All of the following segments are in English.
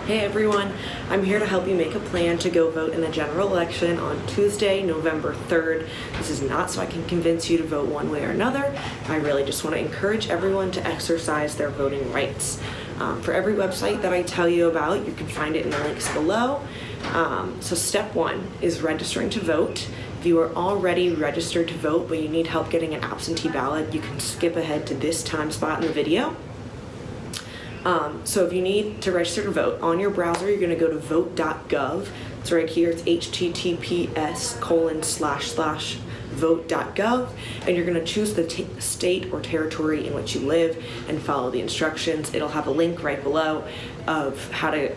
Hey everyone, I'm here to help you make a plan to go vote in the general election on Tuesday, November 3rd. This is not so I can convince you to vote one way or another. I really just want to encourage everyone to exercise their voting rights. For every website that I tell you about, you can find it in the links below. So step one is registering to vote. If you are already registered to vote but you need help getting an absentee ballot, you can skip ahead to this time spot in the video. So if you need to register to vote, on your browser you're going to go to vote.gov. It's right here. It's https://vote.gov, and you're going to choose the state or territory in which you live and follow the instructions. It'll have a link right below of how to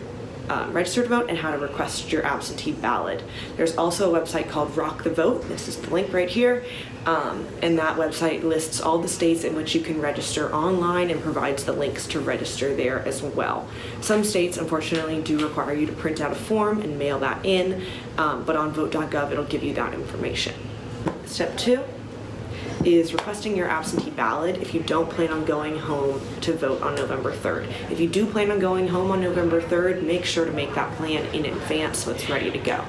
register to vote and how to request your absentee ballot. There's also a website called Rock the Vote. This is the link right here. And that website lists all the states in which you can register online and provides the links to register there as well. Some states, unfortunately, do require you to print out a form and mail that in, but on vote.gov it'll give you that information. Step two is requesting your absentee ballot if you don't plan on going home to vote on November 3rd. If you do plan on going home on November 3rd, make sure to make that plan in advance so it's ready to go.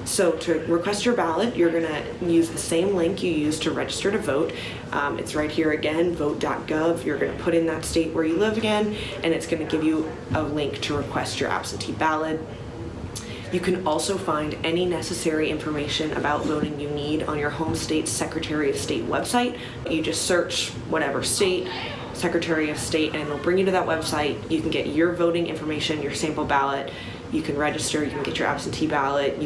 So to request your ballot, you're going to use the same link you used to register to vote. It's right here again, vote.gov. You're going to put in that state where you live again, and it's going to give you a link to request your absentee ballot. You can also find any necessary information about voting you need on your home state's Secretary of State website. You just search whatever state, Secretary of State, and it'll bring you to that website. You can get your voting information, your sample ballot. You can register, you can get your absentee ballot.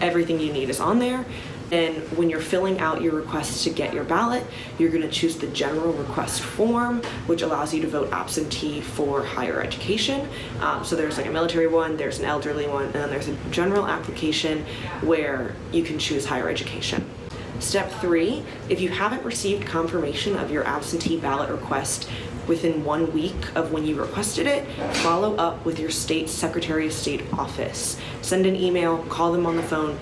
Everything you need is on there. And when you're filling out your request to get your ballot, you're going to choose the general request form, which allows you to vote absentee for higher education. So there's like a military one, there's an elderly one, and then there's a general application where you can choose higher education. Step three, if you haven't received confirmation of your absentee ballot request within 1 week of when you requested it, follow up with your state Secretary of State office. Send an email, call them on the phone,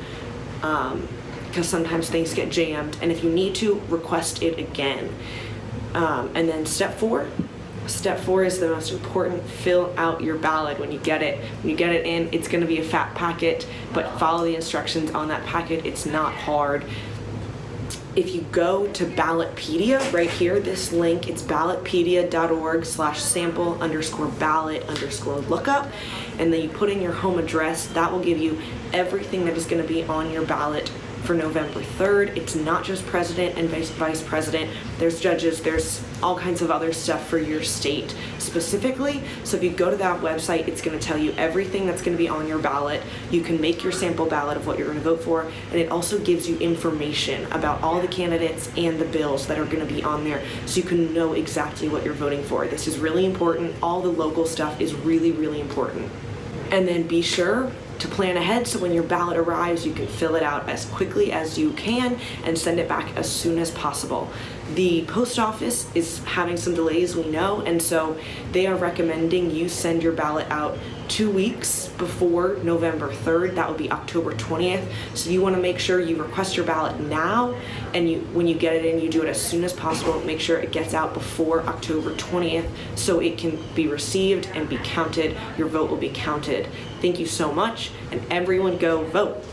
because sometimes things get jammed, and if you need to, request it again. And then step four is the most important. Fill out your ballot when you get it. When you get it in, it's going to be a fat packet, but follow the instructions on that packet. It's not hard. If you go to Ballotpedia, right here, this link, it's ballotpedia.org/sample_ballot_lookup, and then you put in your home address. That will give you everything that is going to be on your ballot for November 3rd. It's not just president and vice president. There's judges, there's all kinds of other stuff for your state specifically. So if you go to that website, it's going to tell you everything that's going to be on your ballot. You can make your sample ballot of what you're going to vote for, and it also gives you information about all the candidates and the bills that are going to be on there, so you can know exactly what you're voting for. This is really important. All the local stuff is really, really important. And then be sure to plan ahead so when your ballot arrives, you can fill it out as quickly as you can and send it back as soon as possible. The post office is having some delays, we know, and so they are recommending you send your ballot out 2 weeks before November 3rd. That would be October 20th. So you want to make sure you request your ballot now, and when you get it in, you do it as soon as possible. Make sure it gets out before October 20th so it can be received and be counted. Your vote will be counted. Thank you so much, and everyone go vote.